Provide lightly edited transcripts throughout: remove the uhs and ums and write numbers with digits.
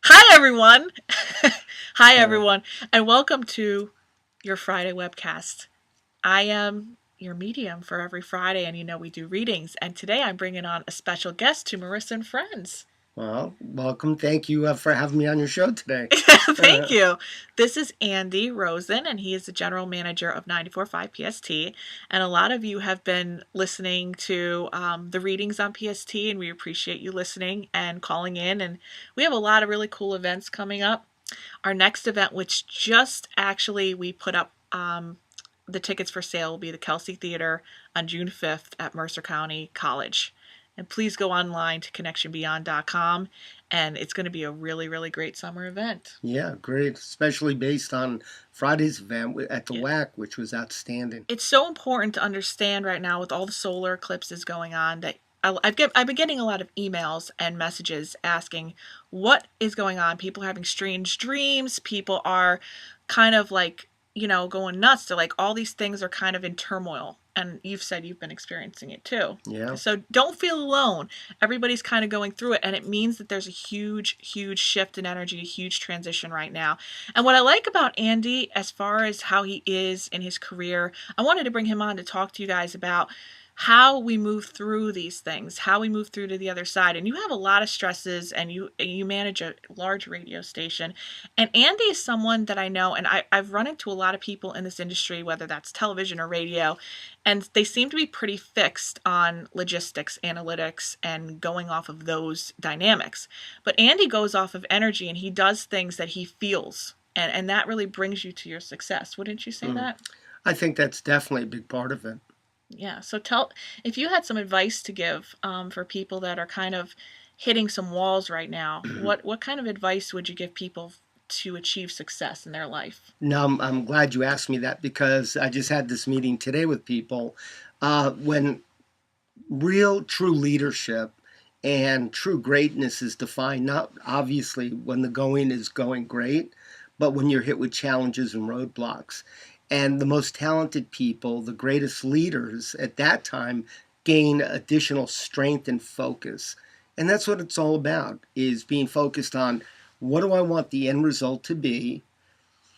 Hi, everyone. Hi, Uh, everyone, and welcome to your Friday webcast. I am your medium for every Friday, and we do readings. And today I'm bringing on a special guest to Marissa and Friends. well, welcome. Thank you for having me on your show today. Thank Uh, you. This is Andy Rosen, and he is the general manager of 94.5 PST. And a lot of you have been listening to the readings on PST, and we appreciate you listening and calling in. And we have a lot of really cool events coming up. Our next event, which just actually we put up the tickets for sale, will be the Kelsey Theater on June 5th at Mercer County College. And please go online to connectionbeyond.com. And it's going to be a really, really great summer event. yeah, great. Especially based on Friday's event at the Yeah. WAC, which was outstanding. It's so important to understand right now with all the solar eclipses going on that I've been getting a lot of emails and messages asking what is going on. People are having strange dreams. People are kind of like, going nuts. They're like, all these things are kind of in turmoil. And you've said you've been experiencing it too. Yeah. So don't feel alone. Everybody's kind of going through it. And it means that there's a huge, huge shift in energy, a huge transition right now. And what I like about Andy, as far as how he is in his career, I wanted to bring him on to talk to you guys about how we move through these things, how we move through to the other side. And you have a lot of stresses, and you manage a large radio station. And Andy is someone that I know, and I've run into a lot of people in this industry, whether that's television or radio, and they seem to be pretty fixed on logistics, analytics, and going off of those dynamics. But Andy goes off of energy, and he does things that he feels. And that really brings you to your success. Wouldn't you say Mm. that? I think that's definitely a big part of it. Yeah. So tell if you had some advice to give for people that are kind of hitting some walls right now. What kind of advice would you give people to achieve success in their life? Now, I'm glad you asked me that because I just had this meeting today with people. When real, true leadership and true greatness is defined, not obviously when the going is going great, but when you're hit with challenges and roadblocks. And the most talented people, the greatest leaders at that time, gain additional strength and focus. And that's what it's all about, is being focused on what do I want the end result to be,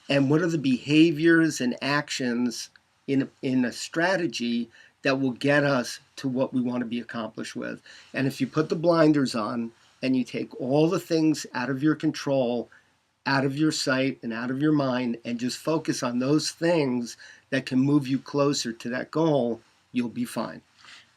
and what are the behaviors and actions in a strategy that will get us to what we want to be accomplished with. And if you put the blinders on and you take all the things out of your control, out of your sight and out of your mind, and just focus on those things that can move you closer to that goal, you'll be fine.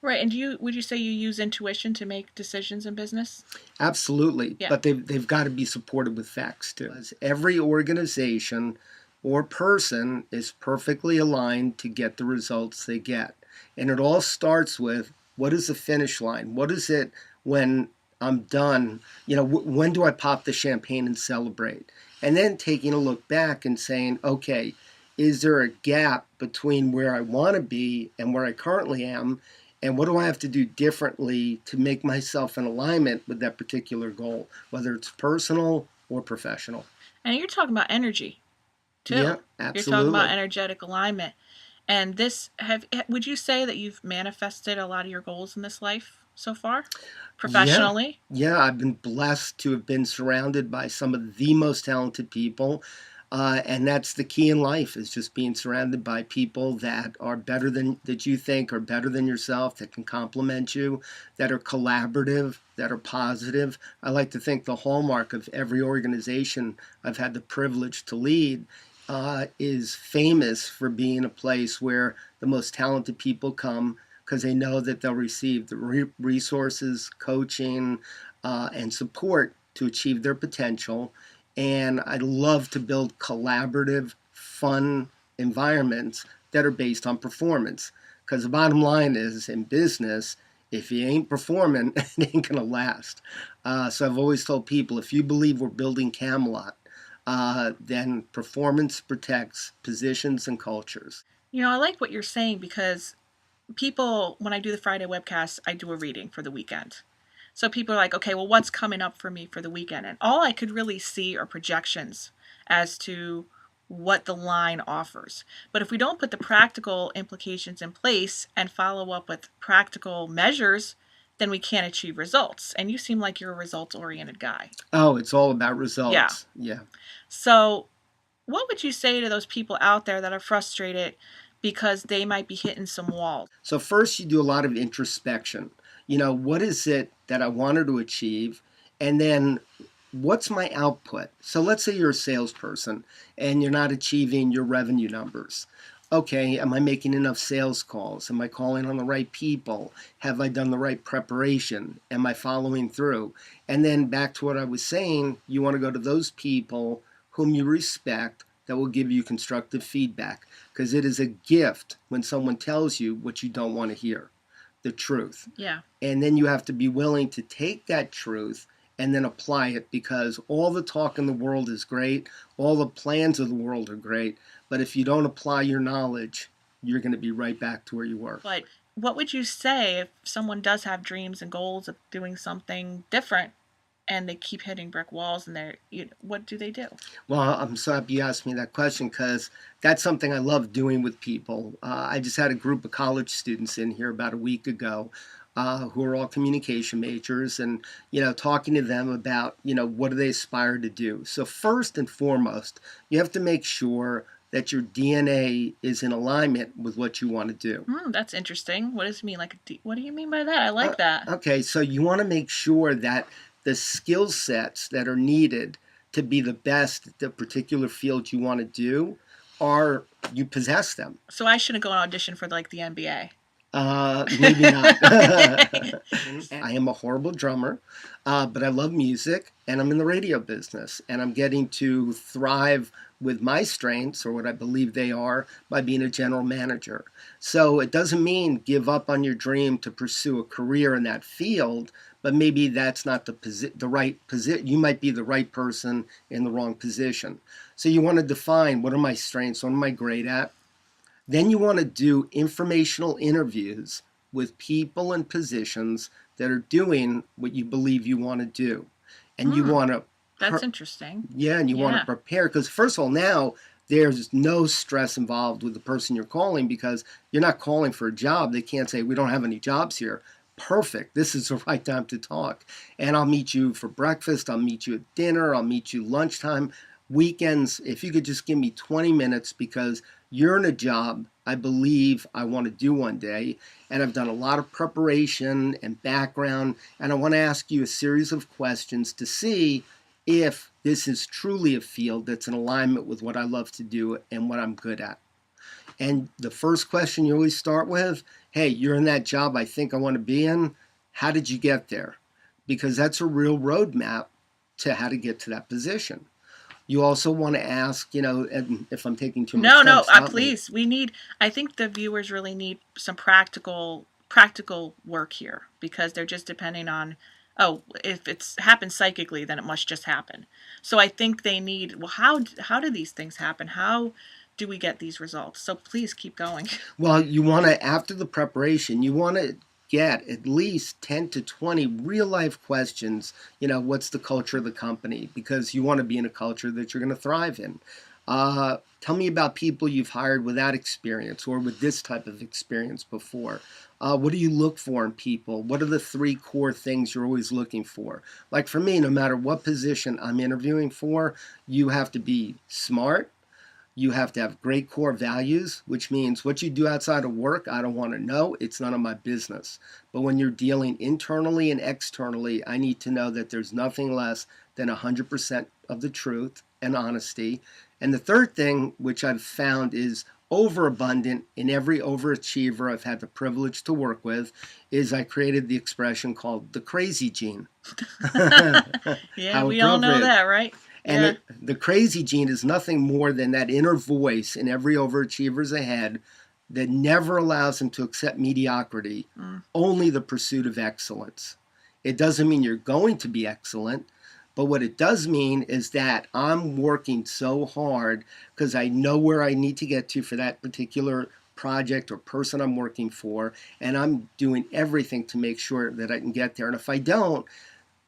Right. And would you say you use intuition to make decisions in business? Absolutely, Yeah. but they've got to be supported with facts too. As every organization or person is perfectly aligned to get the results they get. And it all starts with what is the finish line? What is it when I'm done? When do I pop the champagne and celebrate? And then taking a look back and saying, okay, is there a gap between where I want to be and where I currently am? And what do I have to do differently to make myself in alignment with that particular goal, whether it's personal or professional? And you're talking about energy too. Yeah, You're talking about absolutely. energetic alignment. And this have would you say that you've manifested a lot of your goals in this life so far? Yeah, Professionally? yeah, I've been blessed to have been surrounded by some of the most talented people. And that's the key in life, is just being surrounded by people that are better than that you think are better than yourself, that can complement you, that are collaborative, that are positive. I like to think the hallmark of every organization I've had the privilege to lead is famous for being a place where the most talented people come because they know that they'll receive the resources, coaching, and support to achieve their potential. And I love to build collaborative, fun environments that are based on performance. Because the bottom line is, in business, if you ain't performing, it ain't gonna last. So I've always told people, if you believe we're building Camelot, then performance protects positions and cultures. I like what you're saying because people, when I do the Friday webcast, I do a reading for the weekend. So people are like, okay, well, what's coming up for me for the weekend? And all I could really see are projections as to what the line offers. But if we don't put the practical implications in place and follow up with practical measures, then we can't achieve results. And you seem like you're a results oriented guy. Oh, it's all about Yeah. results. Yeah. So, what would you say to those people out there that are frustrated because they might be hitting some walls? So first you do a lot of introspection. What is it that I wanted to achieve? And then what's my output? So let's say you're a salesperson and you're not achieving your revenue numbers. Okay, am I making enough sales calls? Am I calling on the right people? Have I done the right preparation? Am I following through? And then back to what I was saying, you want to go to those people whom you respect that will give you constructive feedback, because it is a gift when someone tells you what you don't want to hear, the truth. Yeah. And then you have to be willing to take that truth and then apply it, because all the talk in the world is great, all the plans of the world are great, but if you don't apply your knowledge, you're going to be right back to where you were. But what would you say if someone does have dreams and goals of doing something different and they keep hitting brick walls and what do they do? Well, I'm so happy you asked me that question, because that's something I love doing with people. I just had a group of college students in here about a week ago who are all communication majors, and talking to them about what do they aspire to do. So first and foremost, you have to make sure that your DNA is in alignment with what you want to do. That's interesting. What does it mean? What do you mean by that? I like that. Okay, so you want to make sure that the skill sets that are needed to be the best at the particular field you want to do you possess them. So I shouldn't go and audition for the NBA. Maybe not. I am a horrible drummer, but I love music, and I'm in the radio business, and I'm getting to thrive with my strengths, or what I believe they are, by being a general manager. So it doesn't mean give up on your dream to pursue a career in that field, but maybe that's not the right position. You might be the right person in the wrong position. So you want to define, what are my strengths, what am I great at? Then you want to do informational interviews with people and positions that are doing what you believe you want to do. And you want to... That's interesting. Yeah, and you want to prepare, because first of all, now there's no stress involved with the person you're calling, because you're not calling for a job. They can't say, we don't have any jobs here. Perfect. This is the right time to talk. And I'll meet you for breakfast. I'll meet you at dinner. I'll meet you lunchtime. Weekends, if you could just give me 20 minutes, because you're in a job I believe I want to do one day, and I've done a lot of preparation and background, and I want to ask you a series of questions to see if this is truly a field that's in alignment with what I love to do and what I'm good at. And the first question you always start with, hey, you're in that job I think I want to be in. How did you get there? Because that's a real roadmap to how to get to that position. You also want to ask, and if I'm taking too much time. No, please. I think the viewers really need some practical work here, because they're just depending on, if it's happened psychically, then it must just happen. So I think they need, well, how do these things happen? How do we get these results? So please keep going. Well, you want to, after the preparation, you want to get at least 10 to 20 real life questions. What's the culture of the company? Because you want to be in a culture that you're going to thrive in. Tell me about people you've hired without experience or with this type of experience before. What do you look for in people? What are the 3 core things you're always looking for? Like for me, no matter what position I'm interviewing for, you have to be smart. You have to have great core values, which means what you do outside of work, I don't want to know. It's none of my business. But when you're dealing internally and externally, I need to know that there's nothing less than 100% of the truth and honesty. And the third thing, which I've found is overabundant in every overachiever I've had the privilege to work with, is I created the expression called the crazy gene. Yeah, we all know that, right? And the crazy gene is nothing more than that inner voice in every overachiever's head that never allows them to accept mediocrity, only the pursuit of excellence. It doesn't mean you're going to be excellent, but what it does mean is that I'm working so hard because I know where I need to get to for that particular project or person I'm working for, and I'm doing everything to make sure that I can get there. And if I don't,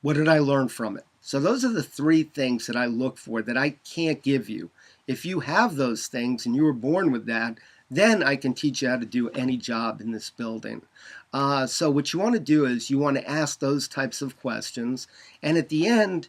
what did I learn from it? So those are the 3 things that I look for that I can't give you. If you have those things and you were born with that, then I can teach you how to do any job in this building. So what you want to do is you want to ask those types of questions. And at the end,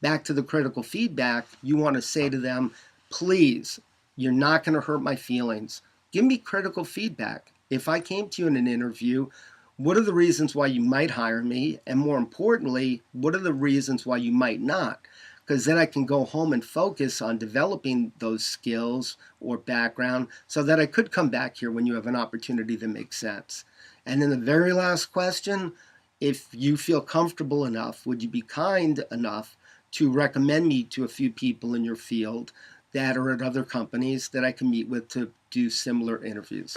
back to the critical feedback, you want to say to them, please, you're not going to hurt my feelings. Give me critical feedback. If I came to you in an interview, what are the reasons why you might hire me? And more importantly, what are the reasons why you might not? Because then I can go home and focus on developing those skills or background so that I could come back here when you have an opportunity that makes sense. And then the very last question, if you feel comfortable enough, would you be kind enough to recommend me to a few people in your field that are at other companies that I can meet with to do similar interviews?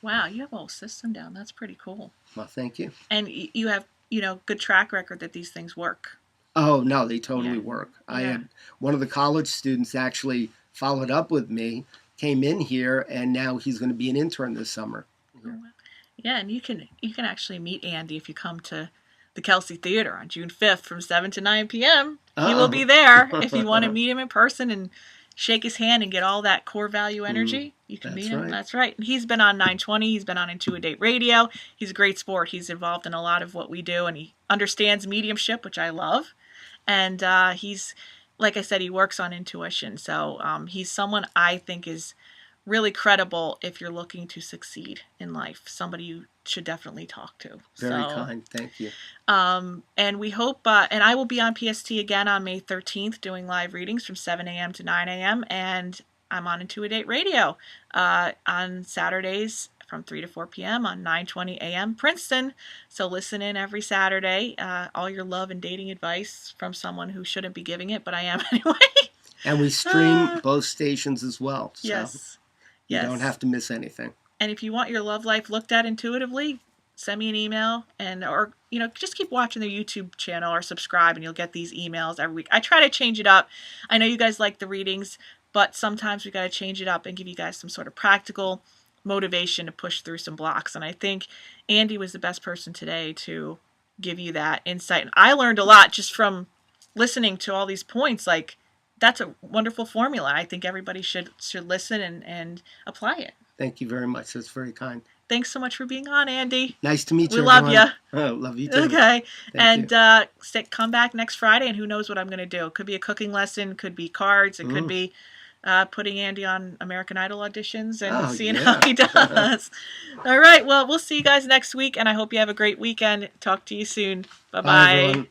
Wow, you have a whole system down. That's pretty cool. Well, thank you. And you have, good track record that these things work. Oh, no, they totally Yeah. work. I Yeah. had one of the college students actually followed up with me, came in here, and now he's going to be an intern this summer. Oh, wow. Yeah, and you can actually meet Andy if you come to the Kelsey Theater on June 5th from 7 to 9 p.m. He will be Oh. there. If you want to meet him in person and shake his hand and get all that core value energy, you can meet That's him. right. That's right. And he's been on 920. He's been on Intuit Radio. He's a great sport. He's involved in a lot of what we do, and he understands mediumship, which I love. And he's, like I said, he works on intuition. So he's someone I think is really credible if you're looking to succeed in life. Somebody you should definitely talk to. Very So, kind. Thank you. and we hope, and I will be on PST again on May 13th doing live readings from 7 a.m. to 9 a.m. And I'm on Intuit Radio on Saturdays from 3 to 4 p.m. on 9:20 a.m. Princeton. So listen in every Saturday. All your love and dating advice from someone who shouldn't be giving it, but I am anyway. And we stream both stations as well. So Yes. you Yes. don't have to miss anything. And if you want your love life looked at intuitively, send me an email or just keep watching the YouTube channel or subscribe and you'll get these emails every week. I try to change it up. I know you guys like the readings, but sometimes we got to change it up and give you guys some sort of practical motivation to push through some blocks. And I think Andy was the best person today to give you that insight. And I learned a lot just from listening to all these points. Like, that's a wonderful formula. I think everybody should listen and apply it. Thank you very much. That's very kind. Thanks so much for being on, Andy. Nice to meet you. We love you. Oh, love you too. Okay. Thank And come back next Friday, and who knows what I'm going to do. It could be a cooking lesson, could be cards, it could be putting Andy on American Idol auditions and seeing how he does. All right. Well, we'll see you guys next week, and I hope you have a great weekend. Talk to you soon. Bye-bye. Bye, everyone.